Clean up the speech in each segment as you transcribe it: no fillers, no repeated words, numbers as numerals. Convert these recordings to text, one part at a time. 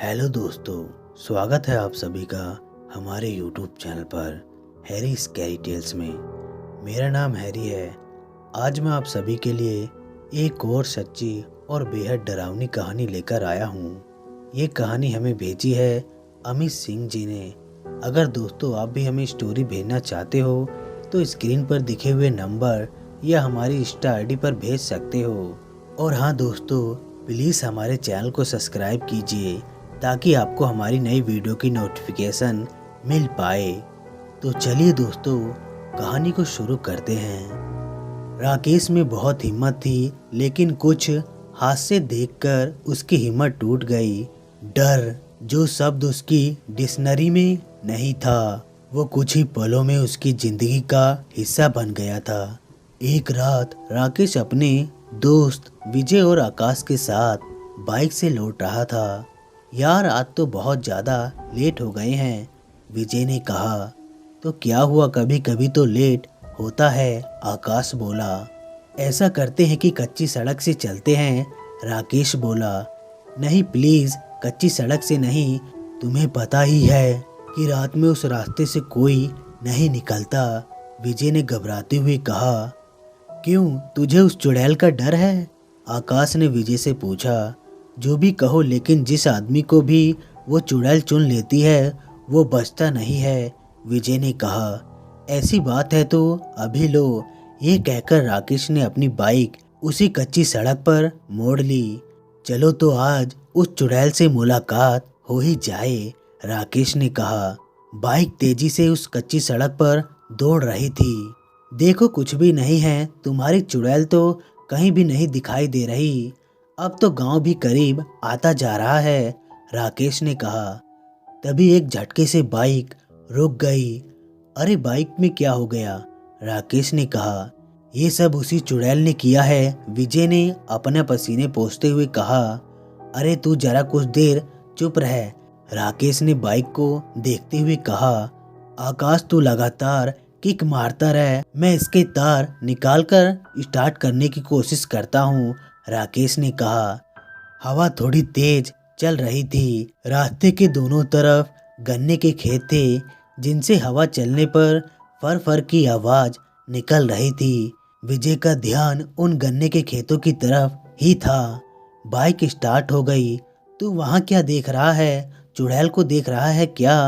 Hello दोस्तों, स्वागत है आप सभी का हमारे यूट्यूब चैनल पर हैरी स्कैरी टेल्स में। मेरा नाम हैरी है। आज मैं आप सभी के लिए एक और सच्ची और बेहद डरावनी कहानी लेकर आया हूँ। ये कहानी हमें भेजी है अमित सिंह जी ने। अगर दोस्तों आप भी हमें स्टोरी भेजना चाहते हो तो स्क्रीन पर दिखे हुए नंबर या हमारी इंस्टा आईडी पर भेज सकते हो। और हाँ दोस्तों, प्लीज़ हमारे चैनल को सब्सक्राइब कीजिए ताकि आपको हमारी नई वीडियो की नोटिफिकेशन मिल पाए। तो चलिए दोस्तों, कहानी को शुरू करते हैं। राकेश में बहुत हिम्मत थी, लेकिन कुछ हादसे देखकर उसकी हिम्मत टूट गई। डर जो शब्द उसकी डिक्शनरी में नहीं था, वो कुछ ही पलों में उसकी जिंदगी का हिस्सा बन गया था। एक रात राकेश अपने दोस्त विजय और आकाश के साथ बाइक से लौट रहा था। यार, आज तो बहुत ज़्यादा लेट हो गए हैं, विजय ने कहा। तो क्या हुआ, कभी कभी तो लेट होता है, आकाश बोला। ऐसा करते हैं कि कच्ची सड़क से चलते हैं, राकेश बोला। नहीं प्लीज़, कच्ची सड़क से नहीं, तुम्हें पता ही है कि रात में उस रास्ते से कोई नहीं निकलता, विजय ने घबराते हुए कहा। क्यों, तुझे उस चुड़ैल का डर है? आकाश ने विजय से पूछा। जो भी कहो, लेकिन जिस आदमी को भी वो चुड़ैल चुन लेती है वो बचता नहीं है, विजय ने कहा। ऐसी बात है तो अभी लो, ये कहकर राकेश ने अपनी बाइक उसी कच्ची सड़क पर मोड़ ली। चलो तो आज उस चुड़ैल से मुलाकात हो ही जाए, राकेश ने कहा। बाइक तेजी से उस कच्ची सड़क पर दौड़ रही थी। देखो, कुछ भी नहीं है, तुम्हारी चुड़ैल तो कहीं भी नहीं दिखाई दे रही। अब तो गांव भी करीब आता जा रहा है, राकेश ने कहा। तभी एक झटके से बाइक रुक गई। अरे बाइक में क्या हो गया, राकेश ने कहा। ये सब उसी चुड़ैल ने किया है, विजय ने अपने पसीने पोंछते हुए कहा। अरे तू जरा कुछ देर चुप रह, राकेश ने बाइक को देखते हुए कहा। आकाश, तू लगातार किक मारता रह, मैं इसके तार निकाल कर स्टार्ट करने की कोशिश करता हूँ, राकेश ने कहा। हवा थोड़ी तेज चल रही थी। रास्ते के दोनों तरफ गन्ने के खेत थे, जिनसे हवा चलने पर फर फर की आवाज निकल रही थी। विजय का ध्यान उन गन्ने के खेतों की तरफ ही था। बाइक स्टार्ट हो गई। तू वहाँ क्या देख रहा है, चुड़ैल को देख रहा है क्या,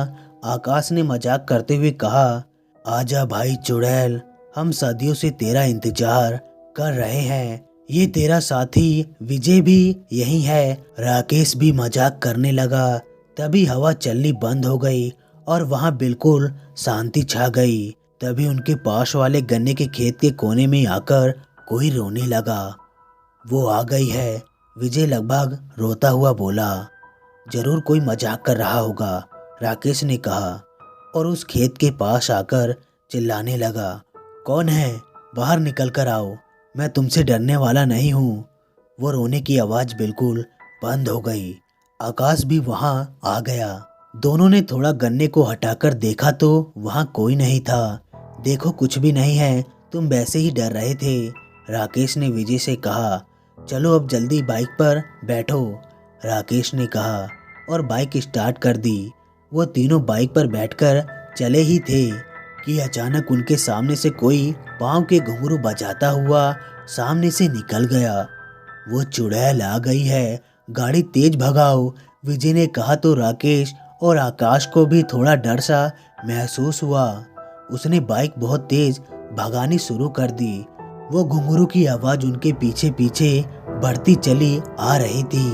आकाश ने मजाक करते हुए कहा। आजा भाई चुड़ैल, हम सदियों से तेरा इंतजार कर रहे हैं। ये तेरा साथी विजय भी यही है, राकेश भी मजाक करने लगा। तभी हवा चलनी बंद हो गई और वहाँ बिल्कुल शांति छा गई। तभी उनके पास वाले गन्ने के खेत के कोने में आकर कोई रोने लगा। वो आ गई है, विजय लगभग रोता हुआ बोला। जरूर कोई मजाक कर रहा होगा, राकेश ने कहा और उस खेत के पास आकर चिल्लाने लगा। कौन है, बाहर निकल कर आओ, मैं तुमसे डरने वाला नहीं हूँ। वो रोने की आवाज़ बिल्कुल बंद हो गई। आकाश भी वहाँ आ गया। दोनों ने थोड़ा गन्ने को हटाकर देखा तो वहाँ कोई नहीं था। देखो, कुछ भी नहीं है, तुम वैसे ही डर रहे थे, राकेश ने विजय से कहा। चलो अब जल्दी बाइक पर बैठो, राकेश ने कहा और बाइक स्टार्ट कर दी। वो तीनों बाइक पर बैठकर चले ही थे कि अचानक उनके सामने से कोई पाँव के घुंघरू बजाता हुआ सामने से निकल गया। वो चुड़ैल आ गई है, गाड़ी तेज भगाओ, विजय ने कहा तो राकेश और आकाश को भी थोड़ा डर सा महसूस हुआ। उसने बाइक बहुत तेज भगानी शुरू कर दी। वो घुंघरू की आवाज़ उनके पीछे पीछे बढ़ती चली आ रही थी।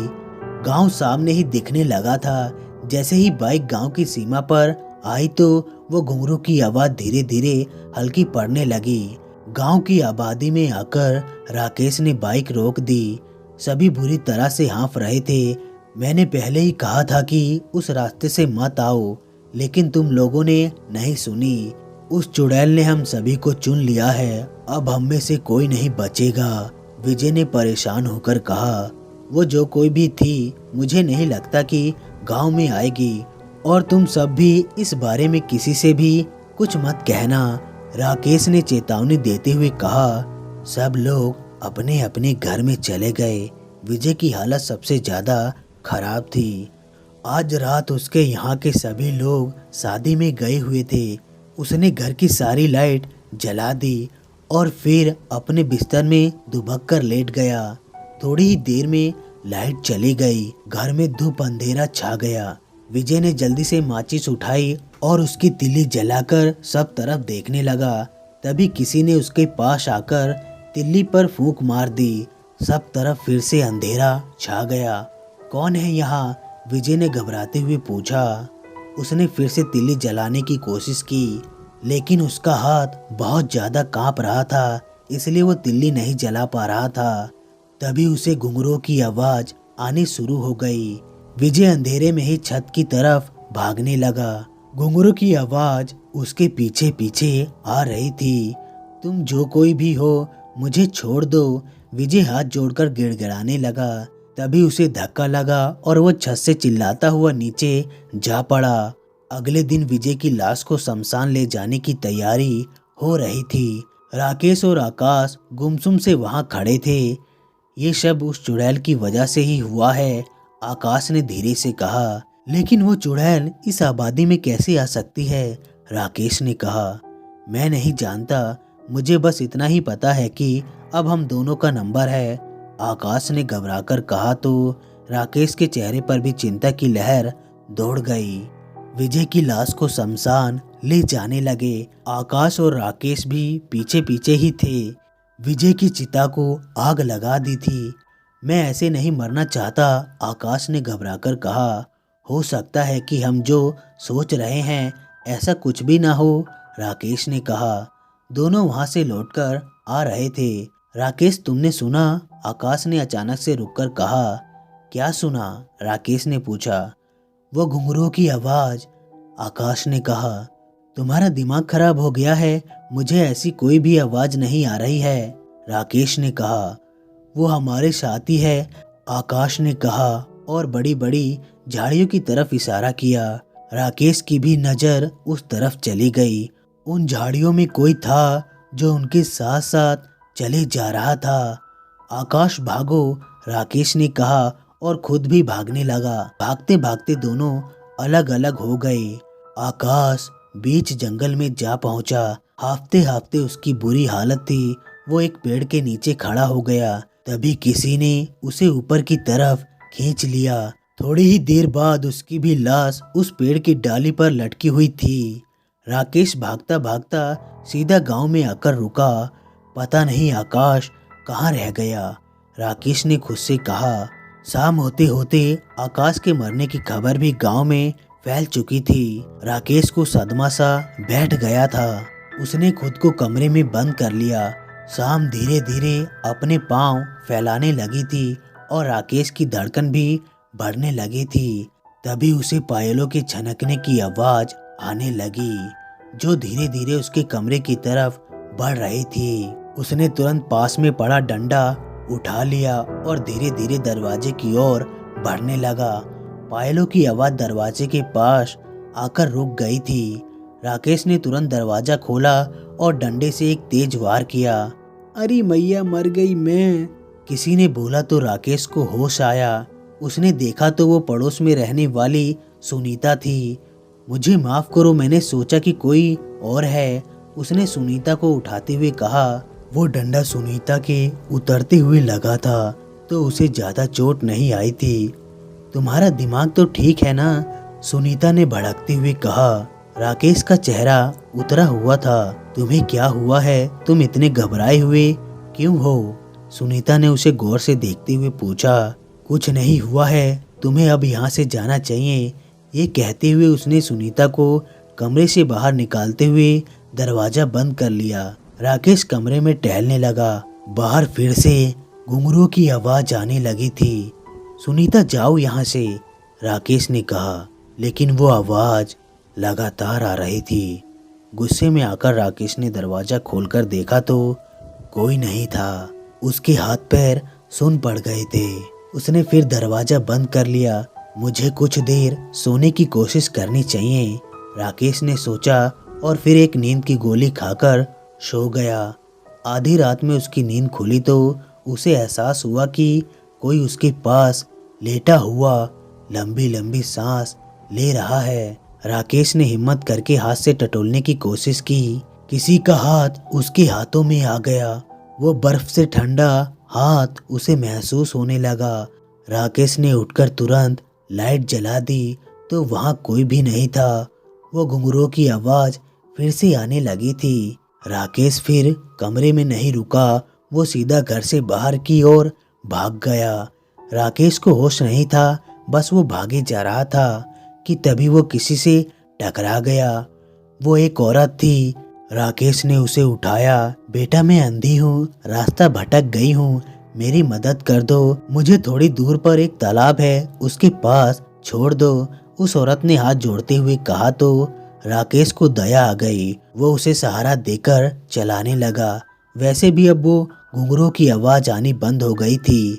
गांव सामने ही दिखने लगा था। जैसे ही बाइक गांव की सीमा पर आई तो वो घुंघरू की आवाज़ धीरे धीरे हल्की पड़ने लगी। गांव की आबादी में आकर राकेश ने बाइक रोक दी। सभी बुरी तरह से हाँफ रहे थे। मैंने पहले ही कहा था कि उस रास्ते से मत आओ, लेकिन तुम लोगों ने नहीं सुनी। उस चुड़ैल ने हम सभी को चुन लिया है, अब हम में से कोई नहीं बचेगा, विजय ने परेशान होकर कहा। वो जो कोई भी थी, मुझे नहीं लगता कि गांव में आएगी, और तुम सब भी इस बारे में किसी से भी कुछ मत कहना, राकेश ने चेतावनी देते हुए कहा। सब लोग अपने अपने घर में चले गए। विजय की हालत सबसे ज़्यादा खराब थी। आज रात उसके यहाँ के सभी लोग शादी में गए हुए थे। उसने घर की सारी लाइट जला दी और फिर अपने बिस्तर में दुबक कर लेट गया। थोड़ी ही देर में लाइट चली गई। घर में धूप अंधेरा छा गया। विजय ने जल्दी से माचिस उठाई और उसकी तिल्ली जलाकर सब तरफ देखने लगा। तभी किसी ने उसके पास आकर तिल्ली पर फूंक मार दी। सब तरफ फिर से अंधेरा छा गया। कौन है यहाँ? विजय ने घबराते हुए पूछा। उसने फिर से तिल्ली जलाने की कोशिश की, लेकिन उसका हाथ बहुत ज्यादा कांप रहा था, इसलिए वो तिल्ली नहीं जला पा रहा था। तभी उसे घुंघरूओं की आवाज आनी शुरू हो गई। विजय अंधेरे में ही छत की तरफ भागने लगा। घुंघरू की आवाज उसके पीछे पीछे आ रही थी। तुम जो कोई भी हो, मुझे छोड़ दो। विजय हाथ जोड़कर गिड़गिड़ाने लगा। तभी उसे धक्का लगा और वो छत से चिल्लाता हुआ नीचे जा पड़ा। अगले दिन विजय की लाश को शमशान ले जाने की तैयारी हो रही थी। राकेश और आकाश गुमसुम से वहां खड़े थे। ये सब उस चुड़ैल की वजह से ही हुआ है, आकाश ने धीरे से कहा। लेकिन वो चुड़ैल इस आबादी में कैसे आ सकती है? राकेश ने कहा। मैं नहीं जानता, मुझे बस इतना ही पता है कि अब हम दोनों का नंबर है, आकाश ने घबराकर कहा। तो राकेश के चेहरे पर भी चिंता की लहर दौड़ गई। विजय की लाश को शमशान ले जाने लगे। आकाश और राकेश भी पीछे पीछे ही थे। विजय की चिता को आग लगा दी थी। मैं ऐसे नहीं मरना चाहता, आकाश ने घबराकर कहा। हो सकता है कि हम जो सोच रहे हैं ऐसा कुछ भी ना हो, राकेश ने कहा। दोनों वहां से लौटकर आ रहे थे। राकेश, तुमने सुना? आकाश ने अचानक से रुककर कहा। क्या सुना? राकेश ने पूछा। वो घुंघरूओं की आवाज, आकाश ने कहा। तुम्हारा दिमाग खराब हो गया है, मुझे ऐसी कोई भी आवाज नहीं आ रही है, राकेश ने कहा। वो हमारे साथ ही है, आकाश ने कहा और बड़ी बड़ी झाड़ियों की तरफ इशारा किया। राकेश की भी नजर उस तरफ चली गई। उन झाड़ियों में कोई था जो उनके साथ साथ चले जा रहा था। आकाश भागो, राकेश ने कहा और खुद भी भागने लगा। भागते भागते दोनों अलग अलग हो गए। आकाश बीच जंगल में जा पहुंचा। हाफते हाफते उसकी बुरी हालत थी। वो एक पेड़ के नीचे खड़ा हो गया। तभी किसी ने उसे ऊपर की तरफ खींच लिया। थोड़ी ही देर बाद उसकी भी लाश उस पेड़ की डाली पर लटकी हुई थी। राकेश भागता भागता सीधा गांव में आकर रुका। पता नहीं आकाश कहाँ रह गया, राकेश ने खुद से कहा। शाम होते होते आकाश के मरने की खबर भी गांव में फैल चुकी थी। राकेश को सदमा सा बैठ गया था। उसने खुद को कमरे में बंद कर लिया। शाम धीरे धीरे अपने पांव फैलाने लगी थी और राकेश की धड़कन भी बढ़ने लगी थी। तभी उसे पायलों के छनकने की आवाज आने लगी, जो धीरे धीरे उसके कमरे की तरफ बढ़ रही थी। उसने तुरंत पास में पड़ा डंडा उठा लिया और धीरे धीरे दरवाजे की ओर बढ़ने लगा। पायलों की आवाज दरवाजे के पास आकर रुक गई थी। राकेश ने तुरंत दरवाजा खोला और डंडे से एक तेज वार किया। अरे मैया, मर गई मैं, किसी ने बोला तो राकेश को होश आया। उसने देखा तो वो पड़ोस में रहने वाली सुनीता थी। मुझे माफ करो, मैंने सोचा कि कोई और है, उसने सुनीता को उठाते हुए कहा। वो डंडा सुनीता के उतरते हुए लगा था तो उसे ज्यादा चोट नहीं आई थी। तुम्हारा दिमाग तो ठीक है ना, सुनीता ने भड़कते हुए कहा। राकेश का चेहरा उतरा हुआ था। तुम्हें क्या हुआ है? तुम इतने घबराए हुए क्यों हो? सुनीता ने उसे गौर से देखते हुए पूछा। कुछ नहीं हुआ है, तुम्हें अब यहाँ से जाना चाहिए। ये कहते हुए उसने सुनीता को कमरे से बाहर निकालते हुए दरवाजा बंद कर लिया। राकेश कमरे में टहलने लगा। बाहर फिर से घुंघरूओं की आवाज आने लगी थी। सुनीता, जाओ यहाँ से, राकेश ने कहा, लेकिन वो आवाज लगातार आ रही थी। गुस्से में आकर राकेश ने दरवाजा खोलकर देखा तो कोई नहीं था। उसके हाथ पैर सुन पड़ गए थे। उसने फिर दरवाजा बंद कर लिया। मुझे कुछ देर सोने की कोशिश करनी चाहिए, राकेश ने सोचा और फिर एक नींद की गोली खाकर सो गया। आधी रात में उसकी नींद खुली तो उसे एहसास हुआ कि कोई उसके पास लेटा हुआ लंबी लंबी सांस ले रहा है। राकेश ने हिम्मत करके हाथ से टटोलने की कोशिश की। किसी का हाथ उसके हाथों में आ गया। वो बर्फ से ठंडा हाथ उसे महसूस होने लगा। राकेश ने उठकर तुरंत लाइट जला दी तो वहाँ कोई भी नहीं था। वो घुंघरूओं की आवाज फिर से आने लगी थी। राकेश फिर कमरे में नहीं रुका, वो सीधा घर से बाहर की ओर भाग गया। राकेश को होश नहीं था, बस वो भागे जा रहा था कि तभी वो किसी से टकरा गया। वो एक औरत थी। राकेश ने उसे उठाया। बेटा, मैं अंधी हूँ, रास्ता भटक गई हूँ, मेरी मदद कर दो। मुझे थोड़ी दूर पर एक तालाब है, उसके पास छोड़ दो। उस औरत ने हाथ जोड़ते हुए कहा तो राकेश को दया आ गई। वो उसे सहारा देकर चलाने लगा। वैसे भी अब वो घुंघरूओं की आवाज आनी बंद हो गई थी।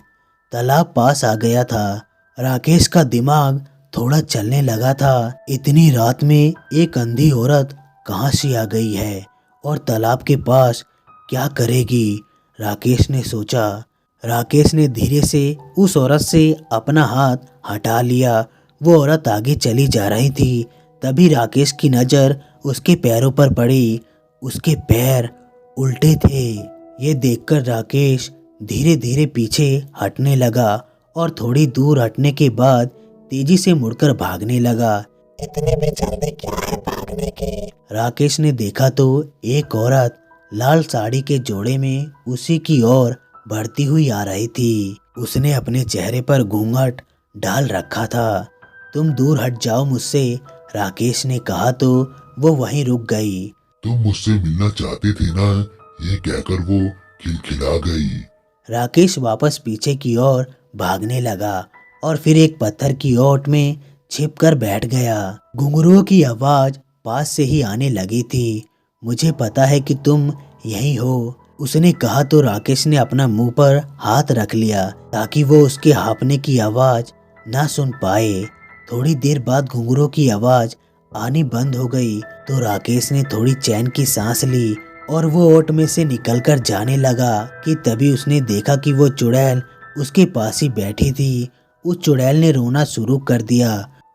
तालाब पास आ गया था। राकेश का दिमाग थोड़ा चलने लगा था। इतनी रात में एक अंधी औरत कहाँ से आ गई है और तालाब के पास क्या करेगी? राकेश ने सोचा। राकेश ने धीरे से उस औरत से अपना हाथ हटा लिया। वो औरत आगे चली जा रही थी। तभी राकेश की नज़र उसके पैरों पर पड़ी। उसके पैर उल्टे थे। ये देखकर राकेश धीरे धीरे पीछे हटने लगा और थोड़ी दूर हटने के बाद तेजी से मुड़कर भागने लगा। इतने में जल्दी क्या है भागने की? राकेश ने देखा तो एक औरत लाल साड़ी के जोड़े में उसी की ओर बढ़ती हुई आ रही थी। उसने अपने चेहरे पर घूंघट डाल रखा था। तुम दूर हट जाओ मुझसे, राकेश ने कहा तो वो वहीं रुक गई। तुम मुझसे मिलना चाहते थे ना? ये कहकर वो खिलखिला गई। राकेश वापस पीछे की ओर भागने लगा और फिर एक पत्थर की ओट में छिपकर बैठ गया। घुंघरूओं की आवाज पास से ही आने लगी थी। मुझे पता है कि तुम यही हो, उसने कहा तो राकेश ने अपना मुंह पर हाथ रख लिया ताकि वो उसके हाँफने की आवाज ना सुन पाए। थोड़ी देर बाद घुंघरूओं की आवाज आनी बंद हो गई तो राकेश ने थोड़ी चैन की सांस ली और वो ओट में से निकलकर जाने लगा कि तभी उसने देखा कि वो चुड़ैल उसके पास ही बैठी थी। उस चुड़ैल ने रोना शुरू कर दिया।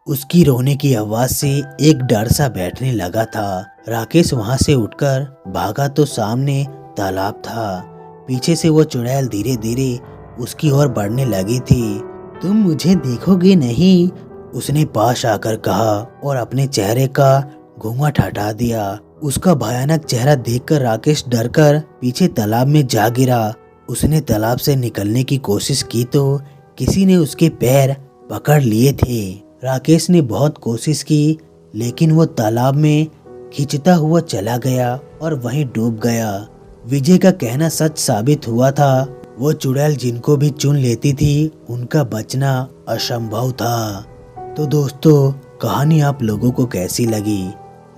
उसकी रोने की आवाज से एक डर सा बैठने लगा था। राकेश वहां से उठकर भागा तो सामने तालाब था। पीछे से वो चुड़ैल धीरे धीरे उसकी ओर बढ़ने लगी थी। तुम मुझे देखोगे नहीं, उसने पास आकर कहा और अपने चेहरे का घूंघट हटा दिया। उसका भयानक चेहरा देखकर राकेश डरकर पीछे तालाब में जा गिरा। उसने तालाब से निकलने की कोशिश की तो किसी ने उसके पैर पकड़ लिए थे। राकेश ने बहुत कोशिश की लेकिन वो तालाब में खिंचता हुआ चला गया और वहीं डूब गया। विजय का कहना सच साबित हुआ था। वो चुड़ैल जिनको भी चुन लेती थी उनका बचना असंभव था। तो दोस्तों, कहानी आप लोगों को कैसी लगी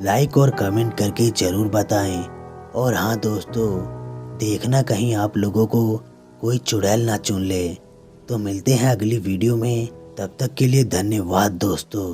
लाइक और कमेंट करके ज़रूर बताएं। और हाँ दोस्तों, देखना कहीं आप लोगों को कोई चुड़ैल ना चुन ले। तो मिलते हैं अगली वीडियो में, तब तक के लिए धन्यवाद दोस्तों।